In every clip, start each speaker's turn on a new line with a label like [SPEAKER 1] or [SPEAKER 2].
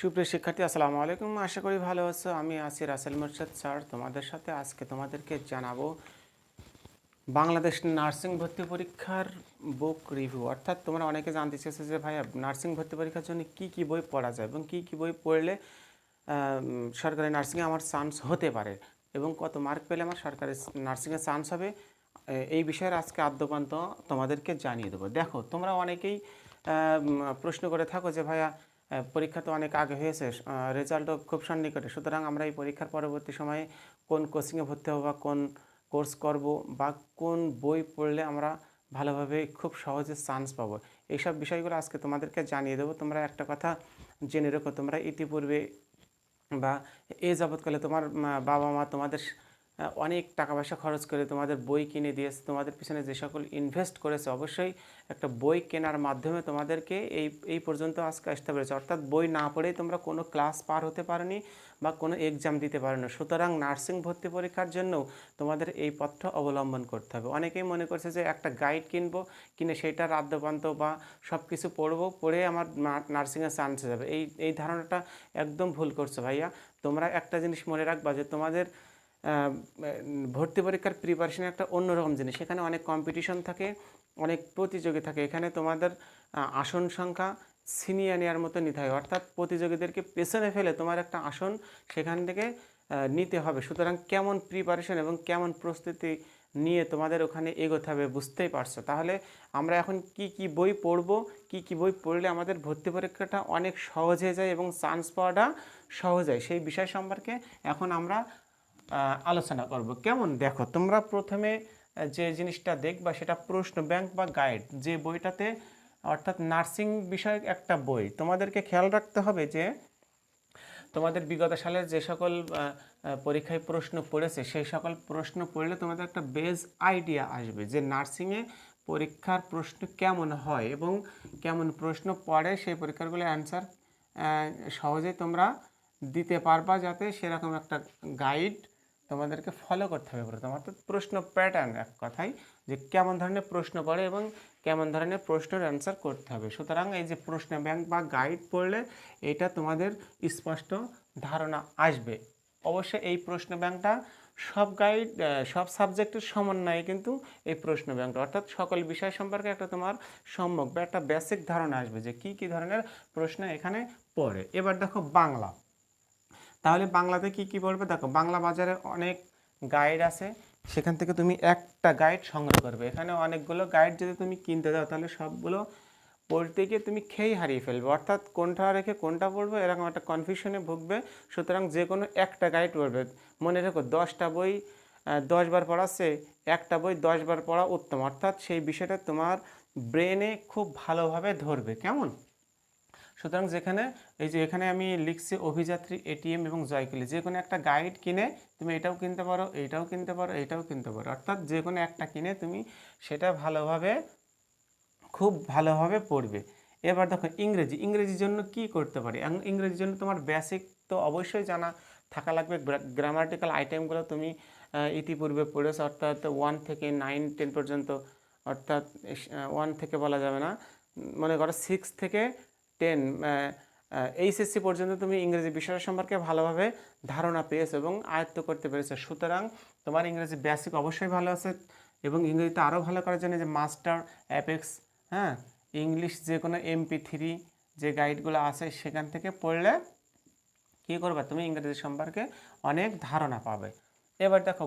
[SPEAKER 1] সুপ্রিয় শিক্ষার্থী আসসালামু আলাইকুম। আশা করি ভালো আছো। আমি আছি রাসেল মোর্শেদ স্যার তোমাদের সাথে। আজকে তোমাদেরকে জানাবো বাংলাদেশ নার্সিং ভর্তি পরীক্ষার বুক রিভিউ। অর্থাৎ তোমরা অনেকে জানতে চেয়েছো যে ভাইয়া নার্সিং ভর্তি পরীক্ষার জন্য কী বই পড়া যায় এবং কী বই পড়লে সরকারি নার্সিংয়ে আমার চান্স হতে পারে এবং কত মার্ক পেলে আমার সরকারি নার্সিংয়ে চান্স হবে, এই বিষয়ের আজকে আদ্যপান্ত তোমাদেরকে জানিয়ে দেবো। দেখো, তোমরা অনেকেই প্রশ্ন করে থাকো যে ভাইয়া পরীক্ষা তো অনেক আগে হয়েছে, রেজাল্টও খুব সন্নিকটে, সুতরাং আমরা এই পরীক্ষার পরবর্তী সময়ে কোন কোচিংয়ে ভর্তি হবো বা কোন কোর্স করব বা কোন বই পড়লে আমরা ভালোভাবে খুব সহজে চান্স পাবো, এইসব বিষয়গুলো আজকে তোমাদেরকে জানিয়ে দেবো। তোমরা একটা কথা জেনে রেখো, তোমরা ইতিপূর্বে বা এ যাবৎকালে তোমার বাবা মা তোমাদের অনেক টাকা পয়সা খরচ করে তোমাদের বই কিনে দিয়েছে, তোমাদের পিছনে যে সকল ইনভেস্ট করেছে, অবশ্যই একটা বই কেনার মাধ্যমে তোমাদেরকে এই পর্যন্ত আজকে আসতে পেরেছে। অর্থাৎ বই না পড়েই তোমরা কোনো ক্লাস পার হতে পারোনি বা কোনো এক্সাম দিতে পারোনি। সুতরাং নার্সিং ভর্তি পরীক্ষার জন্যও তোমাদের এই পথটা অবলম্বন করতে হবে। অনেকেই মনে করছে যে একটা গাইড কিনবো, কিনে সেটার আদ্যপান্ত বা সব কিছু পড়বো, পড়ে আমার নার্সিংয়ে চান্স হয়ে যাবে। এই ধারণাটা একদম ভুল করছো ভাইয়া। তোমরা একটা জিনিস মনে রাখবা যে তোমাদের ভর্তি পরীক্ষার প্রিপারেশন একটা অন্যরকম জিনিস। সেখানে অনেক কম্পিটিশন থাকে, অনেক প্রতিযোগী থাকে। এখানে তোমাদের আসন সংখ্যা সিনিয়র নেওয়ার মতো নিতে হয়, অর্থাৎ প্রতিযোগীদেরকে পেছনে ফেলে তোমার একটা আসন সেখান থেকে নিতে হবে। সুতরাং কেমন প্রিপারেশন এবং কেমন প্রস্তুতি নিয়ে তোমাদের ওখানে এগোতে হবে বুঝতেই পারছো। তাহলে আমরা এখন কি বই পড়বো, কি বই পড়লে আমাদের ভর্তি পরীক্ষাটা অনেক সহজ হয়ে যায় এবং চান্স পাওয়াটা সহজ হয়, সেই বিষয় সম্পর্কে এখন আমরা আলোচনা করব। কেমন, দেখো, তোমরা প্রথমে যে জিনিসটা দেখবা সেটা প্রশ্ন ব্যাংক বা গাইড, যে বইটাতে অর্থাৎ নার্সিং বিষয়ক একটা বই। তোমাদেরকে খেয়াল রাখতে হবে যে তোমাদের বিগত সালের যে সকল পরীক্ষায় প্রশ্ন পড়েছে সেই সকল প্রশ্ন পড়লে তোমাদের একটা বেস আইডিয়া আসবে যে নার্সিংয়ে পরীক্ষার প্রশ্ন কেমন হয় এবং কেমন প্রশ্ন পড়ে, সেই পরীক্ষাগুলোর অ্যান্সার সহজে তোমরা দিতে পারবা, যাতে সেরকম একটা গাইড তোমাদেরকে ফলো করতে হবে প্রথম। অর্থাৎ প্রশ্ন প্যাটার্ন, এক কথায় যে কেমন ধরনের প্রশ্ন পড়ে এবং কেমন ধরনের প্রশ্নের অ্যান্সার করতে হবে। সুতরাং এই যে প্রশ্ন ব্যাংক বা গাইড পড়লে এটা তোমাদের স্পষ্ট ধারণা আসবে। অবশ্যই এই প্রশ্ন ব্যাংকটা সব সাবজেক্টের সমন্বয়ে কিন্তু এই প্রশ্ন ব্যাংকটা, অর্থাৎ সকল বিষয় সম্পর্কে একটা তোমার সম্যক বা একটা বেসিক ধারণা আসবে যে কি ধরনের প্রশ্ন এখানে পড়ে। এবার দেখো বাংলা, তাহলে বাংলাতে কি পড়বে? দেখো, বাংলা বাজারে অনেক গাইড আছে, সেখান থেকে তুমি একটা গাইড সংগ্রহ করবে। এখানে অনেকগুলো গাইড যদি তুমি কিনতে যাও তাহলে সবগুলো পড়তে গিয়ে তুমি খেই হারিয়ে ফেলবে, অর্থাৎ কোনটা রেখে কোনটা পড়বে এরকম একটা কনফিউশনে ভুগবে। সুতরাং যে কোনো একটা গাইড পড়বে। মনে রেখো, 10টা বই 10 বার পড়াচ্ছে, একটা বই 10 বার পড়া উত্তম, অর্থাৎ সেই বিষয়টা তোমার ব্রেনে খুব ভালোভাবে ধরবে। কেমন? সুতরাং এখানে আমি লিখছি অভিযাত্রী, এটিএম এবং জয়কলি, যে কোনো একটা গাইড কিনে তুমি এটাও কিনতে পারো, এইটাও কিনতে পারো, এইটাও কিনতে পারো, অর্থাৎ যে কোনো একটা কিনে তুমি সেটা খুব ভালোভাবে পড়বে। এবার দেখো ইংরেজির জন্য কি করতে পারি। ইংরেজির জন্য তোমার বেসিক তো অবশ্যই জানা থাকা লাগবে। গ্রামাটিক্যাল আইটেমগুলো তুমি ইতিপূর্বে পড়েছো, অর্থাৎ 1 থেকে 9 10 পর্যন্ত, অর্থাৎ 1 থেকে বলা যাবে না, মনে করো 6 থেকে 10 এইচএসসি পর্যন্ত তুমি ইংরেজি বিষয় সম্পর্কে ভালোভাবে ধারণা পেয়েছো এবং আয়ত্ত করতে পেরেছো। সুতরাং তোমার ইংরেজি বেসিক অবশ্যই ভালো আছে এবং ইংরেজিতে আরও ভালো করার জন্য যে মাস্টার, অ্যাপেক্স, হ্যাঁ, ইংলিশ যে কোনো MP3 যে গাইডগুলো আছে সেখান থেকে পড়লে কী করবে, তুমি ইংরেজি সম্পর্কে অনেক ধারণা পাবে। এবার দেখো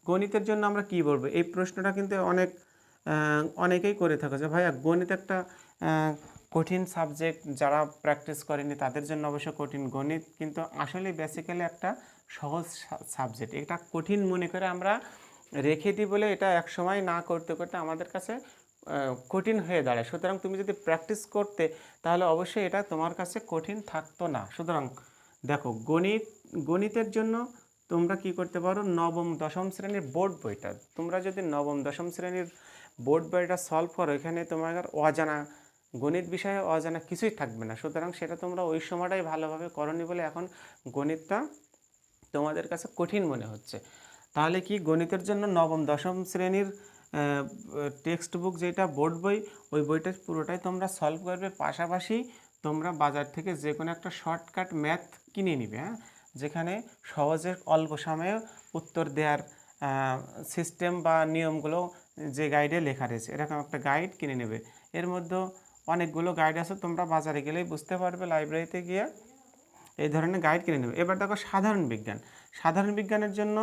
[SPEAKER 1] গণিতের জন্য আমরা কি বলবো, এই প্রশ্নটা কিন্তু অনেকেই করে থাকে যে ভাইয়া গণিত একটা কঠিন সাবজেক্ট, যারা প্র্যাকটিস করেনি তাদের জন্য অবশ্য কঠিন। গণিত কিন্তু আসলে বেসিক্যালি একটা সহজ সাবজেক্ট। এটা কঠিন মনে করে আমরা রেখে দিই বলে এটা এক সময় না করতে করতে আমাদের কাছে কঠিন হয়ে দাঁড়ায়। সুতরাং তুমি যদি প্র্যাকটিস করতে তাহলে অবশ্যই এটা তোমার কাছে কঠিন থাকতো না। সুতরাং দেখো, গণিতের জন্য তোমরা কি করতে পারো, নবম দশম শ্রেণীর বোর্ড বইটা, তোমরা যদি নবম দশম শ্রেণীর বোর্ড বইটা সলভ করো, এখানে তোমার অজানা গণিত বিষয়ে অজানা কিছুই থাকবে না। সুতরাং সেটা তোমরা ওই সময়টাই ভালোভাবে করনি বলে এখন গণিতটা তোমাদের কাছে কঠিন মনে হচ্ছে। তাহলে কি গণিতের জন্য নবম দশম শ্রেণীর টেক্সট বুক যেটা বোর্ড বই, ওই বইটা পুরোটাই তোমরা সলভ করবে। পাশাপাশি তোমরা বাজার থেকে যে কোনো একটা শর্টকাট ম্যাথ কিনে নিবে, হ্যাঁ, যেখানে সহজে অল্প সময়ে উত্তর দেওয়ার সিস্টেম বা নিয়মগুলো যে গাইডে লেখা রয়েছে, এরকম একটা গাইড কিনে নেবে। এর মধ্যে অনেকগুলো গাইড আছে, তোমরা বাজারে গেলেই বুঝতে পারবে, লাইব্রেরিতে গিয়ে এই ধরনের গাইড কিনে নেবে। এবার দেখো সাধারণ বিজ্ঞান। সাধারণ বিজ্ঞানের জন্য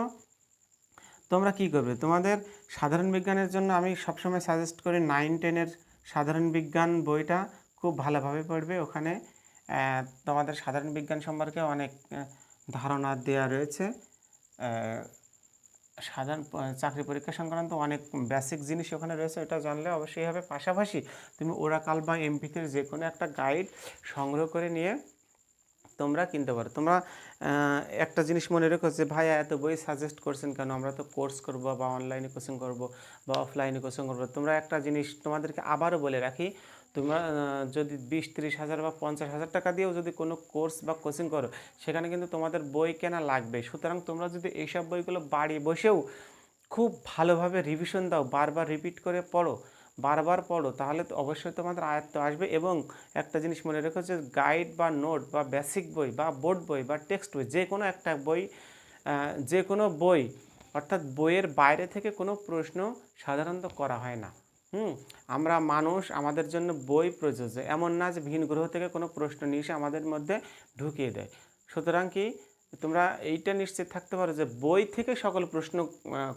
[SPEAKER 1] তোমরা কি করবে, তোমাদের সাধারণ বিজ্ঞানের জন্য আমি সবসময় সাজেস্ট করি 9-10-এর সাধারণ বিজ্ঞান বইটা খুব ভালোভাবে পড়বে। ওখানে তোমাদের সাধারণ বিজ্ঞান সম্পর্কে অনেক ধারণা দেওয়া রয়েছে। সাধারণ চাকরি পরীক্ষা সংক্রান্ত অনেক বেসিক জিনিস ওখানে রয়েছে, এটা জানলে অবশ্যই হবে। পাশাপাশি তুমি ওরাকাল বা এমপিথির যে কোনো একটা গাইড সংগ্রহ করে নিয়ে তোমরা কিনতে পারো। তোমরা একটা জিনিস মনে রেখো যে ভাইয়া এত বই সাজেস্ট করছেন কেন, আমরা তো কোর্স করব বা অনলাইনে কোচিং করব বা অফলাইনে কোচিং করব। তোমরা একটা জিনিস তোমাদেরকে আবারও বলে রাখি, তোমরা যদি 20-30 হাজার বা 50 হাজার টাকা দিয়েও যদি কোনো কোর্স বা কোচিং করো, সেখানে কিন্তু তোমাদের বই কেনা লাগবে। সুতরাং তোমরা যদি এইসব বইগুলো বাড়ি বসেও খুব ভালোভাবে রিভিশন দাও, বারবার রিপিট করে পড়ো, বারবার পড়ো, তাহলে তো অবশ্যই তোমাদের আয়ত্ত আসবে। এবং একটা জিনিস মনে রেখো যে গাইড বা নোট বা বেসিক বই বা বোর্ড বই বা টেক্সট বই, যে কোনো একটা বই, যে কোনো বই, অর্থাৎ বইয়ের বাইরে থেকে কোনো প্রশ্ন সাধারণত করা হয় না। আমরা মানুষ, আমাদের জন্য বই প্রযোজ্য, এমন না যে ভিন গ্রহ থেকে কোনো প্রশ্ন নিয়ে এসে আমাদের মধ্যে ঢুকিয়ে দেয়। সুতরাং কি তোমরা এইটা নিশ্চিত থাকতে পারো যে বই থেকে সকল প্রশ্ন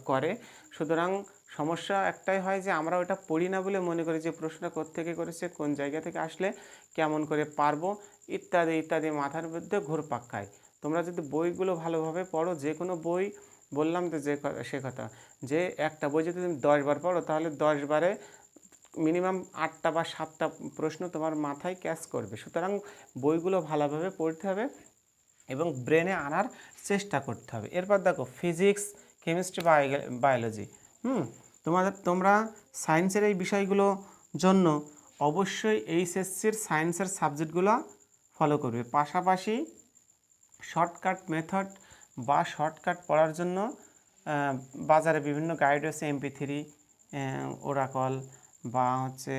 [SPEAKER 1] করে। সুতরাং সমস্যা একটাই হয় যে আমরা ওটা পড়ি না বলে মনে করি যে প্রশ্নটা কোত্থেকে করেছে, কোন জায়গা থেকে আসলে, কেমন করে পারবো, ইত্যাদি ইত্যাদি মাথার মধ্যে ঘুরপাক খায়। তোমরা যদি বইগুলো ভালোভাবে পড়ো, যে কোনো বই, বললাম তো যে সে কথা, যে একটা বই যদি তুমি 10 বার পড়ো, তাহলে 10 বারে মিনিমাম 8টা বা 7টা প্রশ্ন তোমার মাথায় ক্যাচ করবে। সুতরাং বইগুলো ভালোভাবে পড়তে হবে এবং ব্রেনে আনার চেষ্টা করতে হবে। এরপর দেখো ফিজিক্স, কেমিস্ট্রি, বায়োলজি। তোমরা সায়েন্সের এই বিষয়গুলো জন্য অবশ্যই এইচএসসির সায়েন্সের সাবজেক্টগুলো ফলো করবে। পাশাপাশি শর্টকাট মেথড বা শর্টকাট পড়ার জন্য বাজারে বিভিন্ন গাইড আছে, MP3, ওরাকল বা হচ্ছে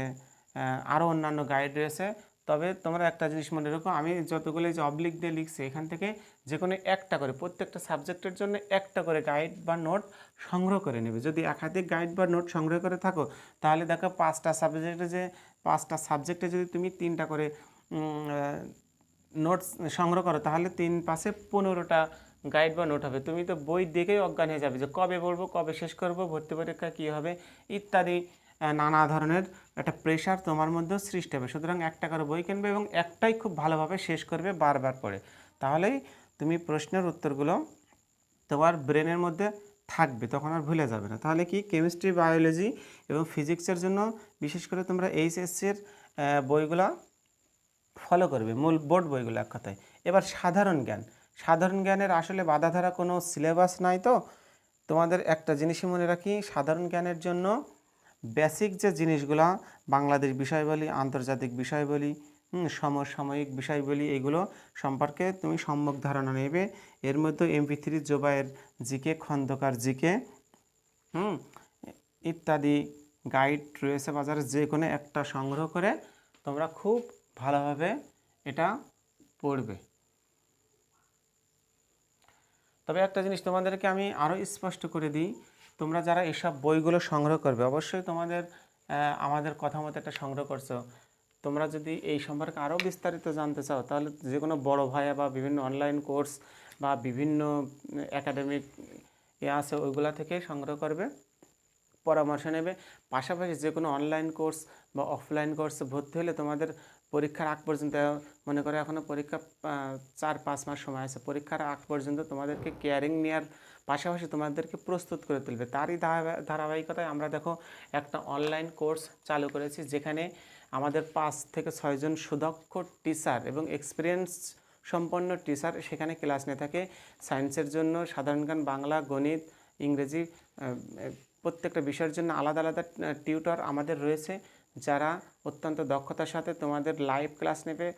[SPEAKER 1] আরও অন্যান্য গাইড রয়েছে। তবে তোমরা একটা জিনিস মনে রাখো, আমি যতগুলো যে অবলিক দিয়ে লিখছি, এখান থেকে যে কোনো একটা করে, প্রত্যেকটা সাবজেক্টের জন্য একটা করে গাইড বা নোট সংগ্রহ করে নেবে। যদি একাধিক গাইড বা নোট সংগ্রহ করে থাকো, তাহলে দেখো 5টা সাবজেক্টে যদি তুমি 3টা করে নোটস সংগ্রহ করো, তাহলে 3×5=15টা গাইড বা নোট হবে। তুমি তো বই দেখেই অজ্ঞান হয়ে যাবে যে কবে পড়বো, কবে শেষ করব, ভর্তি পরীক্ষা কী হবে ইত্যাদি নানা ধরনের একটা প্রেশার তোমার মধ্যেও সৃষ্টি হবে। সুতরাং একটা করে বই কিনবে এবং একটাই খুব ভালোভাবে শেষ করবে বারবার পড়ে, তাহলেই তুমি প্রশ্নের উত্তরগুলো তোমার ব্রেনের মধ্যে থাকবে, তখন আর ভুলে যাবে না। তাহলে কি কেমিস্ট্রি, বায়োলজি এবং ফিজিক্সের জন্য বিশেষ করে তোমরা এইচএসসির বইগুলো ফলো করবে, মূল বোর্ড বইগুলো এক কথায়। এবার সাধারণ জ্ঞান। সাধারণ জ্ঞানের আসলে বাঁধাধরা কোনো সিলেবাস নাই। তো তোমাদের একটা জিনিসই মনে রাখি, সাধারণ জ্ঞানের জন্য বেসিক যে জিনিসগুলো, বাংলাদেশ বিষয়বলি, আন্তর্জাতিক বিষয়বলি, সমসাময়িক বিষয়বলি, এগুলো সম্পর্কে তুমি সম্যক ধারণা নেবে। এর মধ্যে MP3 Zobayer GK, Khandakar GK ইত্যাদি গাইড রয়েছে বাজারে, যে কোনো একটা সংগ্রহ করে তোমরা খুব ভালোভাবে এটা পড়বে। তবে একটা জিনিস তোমাদেরকে আমি আরও স্পষ্ট করে দিই, তোমরা যারা এসব বইগুলো সংগ্রহ করবে, অবশ্যই তোমাদের আমাদের কথা মতো একটা সংগ্রহ করছো। তোমরা যদি এই সম্পর্কে আরও বিস্তারিত জানতে চাও, তাহলে যে কোনো বড় ভাইয়া বা বিভিন্ন অনলাইন কোর্স বা বিভিন্ন একাডেমিক আছে, ওইগুলা থেকে সংগ্রহ করবে, পরামর্শ নেবে। পাশাপাশি যে কোনো অনলাইন কোর্স বা অফলাইন কোর্সে ভর্তি হলে তোমাদের পরীক্ষার আগ পর্যন্ত, মনে করে এখনও পরীক্ষা 4-5 মাস সময় আছে, পরীক্ষার আগ পর্যন্ত তোমাদেরকে কেয়ারিং নেওয়ার পাশাপাশি তোমাদেরকে প্রস্তুত করে তুলবে। তারই ধারাবাহিকতায় আমরা দেখো একটা অনলাইন কোর্স চালু করেছি, যেখানে আমাদের 5 থেকে 6 জন সুদক্ষ টিচার এবং এক্সপিরিয়েন্স সম্পন্ন টিচার সেখানে ক্লাস নিয়ে থাকে। সায়েন্সের জন্য সাধারণ জ্ঞান, বাংলা, গণিত, ইংরেজি, প্রত্যেকটা বিষয়ের জন্য আলাদা আলাদা টিউটর আমাদের রয়েছে, যারা অত্যন্ত দক্ষতার সাথে তোমাদের লাইভ ক্লাস নেবে।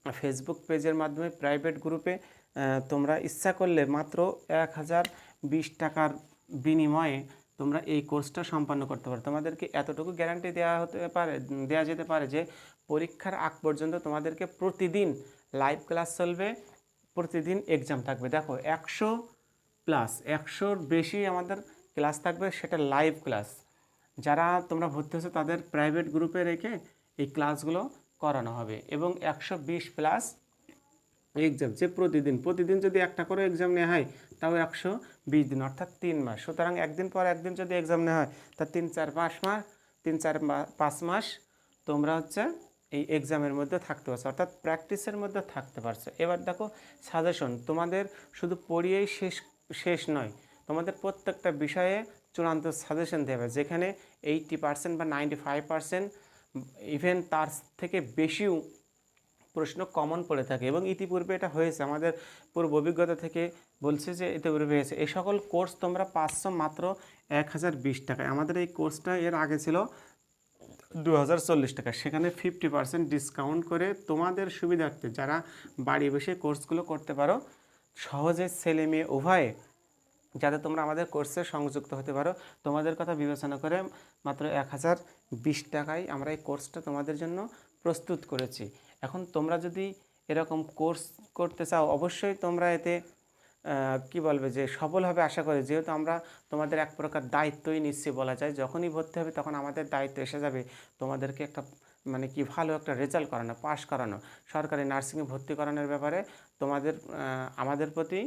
[SPEAKER 1] ফেসবুক পেজের মাধ্যমে প্রাইভেট গ্রুপে তোমরা ইচ্ছা করলে মাত্র 1020 টাকার বিনিময়ে তোমরা এই কোর্সটা সম্পন্ন করতে পারো। তোমাদেরকে এতটুকু গ্যারান্টি দেওয়া যেতে পারে যে পরীক্ষার আগ পর্যন্ত তোমাদেরকে প্রতিদিন লাইভ ক্লাস চলবে, প্রতিদিন এক্সাম থাকবে। দেখো 100+, 100-র বেশি আমাদের ক্লাস থাকবে, সেটা লাইভ ক্লাস। যারা তোমরা ভর্তি হচ্ছে তাদের প্রাইভেট গ্রুপে রেখে এই ক্লাসগুলো করানো হবে। এবং 120+ এক্সাম, যে প্রতিদিন যদি একটা করে এক্সাম নেওয়া হয় তাও 120 দিন, অর্থাৎ 3 মাস। সুতরাং একদিন পর একদিন যদি এক্সাম নেওয়া হয় তা 3-4-5 মাস তোমরা হচ্ছে এই এক্সামের মধ্যে থাকতে পারছো, অর্থাৎ প্র্যাকটিসের মধ্যে থাকতে পারছো। এবার দেখো সাজেশন, তোমাদের শুধু পড়িয়েই শেষ নয়, তোমাদের প্রত্যেকটা বিষয়ে চূড়ান্ত সাজেশন দেবে, যেখানে 80% বা 95%, ইভেন তার থেকে বেশিও প্রশ্ন কমন পড়ে থাকে। এবং ইতিপূর্বে এটা হয়েছে, আমাদের পূর্ব অভিজ্ঞতা থেকে বলছে যে ইতিপূর্বে হয়েছে। এই সকল কোর্স তোমরা পাচ্ছ মাত্র 1020 টাকায়। আমাদের এই কোর্সটা এর আগে ছিল 2040 টাকা, সেখানে 50% ডিসকাউন্ট করে তোমাদের সুবিধার্থে যারা বাড়ি বসে কোর্সগুলো করতে পারো, সহজে ছেলে মেয়ে উভয়ে যাতে তোমরা আমাদের কোর্সে সংযুক্ত হতে পারো, তোমাদের কথা বিবেচনা করে মাত্র 1020 টাকায় আমরা এই কোর্সটা তোমাদের জন্য প্রস্তুত করেছি। এখন তোমরা যদি এরকম কোর্স করতে চাও, অবশ্যই তোমরা এতে কি বলবে যে সফল হবে আশা করি, যেহেতু আমরা তোমাদের এক প্রকার দায়িত্বই নিচ্ছি বলা যায়। যখনই ভর্তি হবে তখন আমাদের দায়িত্ব এসে যাবে তোমাদেরকে একটা মানে কি ভালো একটা রেজাল্ট করানো, পাস করানো, সরকারি নার্সিংয়ে ভর্তি করানোর ব্যাপারে তোমাদের আমাদের প্রতি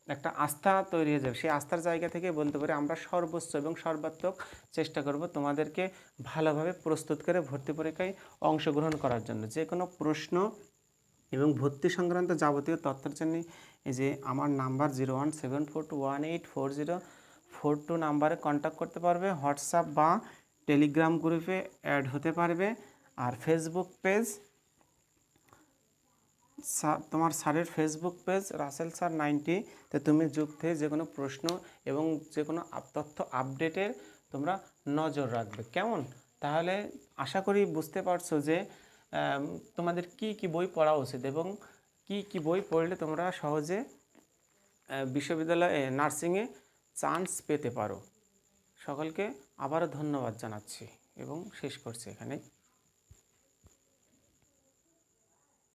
[SPEAKER 1] একটা আস্থা তৈরি হয়ে যাবে। সেই আস্থার জায়গা থেকে বলতে পারি আমরা সর্বোচ্চ এবং সর্বাত্মক চেষ্টা করব তোমাদেরকে ভালোভাবে প্রস্তুত করে ভর্তি পরীক্ষায় অংশগ্রহণ করার জন্য। যে কোনো প্রশ্ন এবং ভর্তি সংক্রান্ত যাবতীয় তথ্যের জন্য এই যে আমার নাম্বার 0172184042 নাম্বারে কন্ট্যাক্ট করতে পারবে, হোয়াটসঅ্যাপ বা টেলিগ্রাম গ্রুপে অ্যাড হতে পারবে। আর ফেসবুক পেজ, তোমার স্যারের ফেসবুক পেজ রাসেল স্যার 90-তে তুমি যুক্ত হয়ে যে কোনো প্রশ্ন এবং যে কোনো তথ্য আপডেটের তোমরা নজর রাখবে। কেমন? তাহলে আশা করি বুঝতে পারছো যে তোমাদের কি বই পড়া উচিত এবং কি বই পড়লে তোমরা সহজে বিশ্ববিদ্যালয়ে নার্সিংয়ে চান্স পেতে পারো। সকলকে আবারও ধন্যবাদ জানাচ্ছি এবং শেষ করছি এখানে।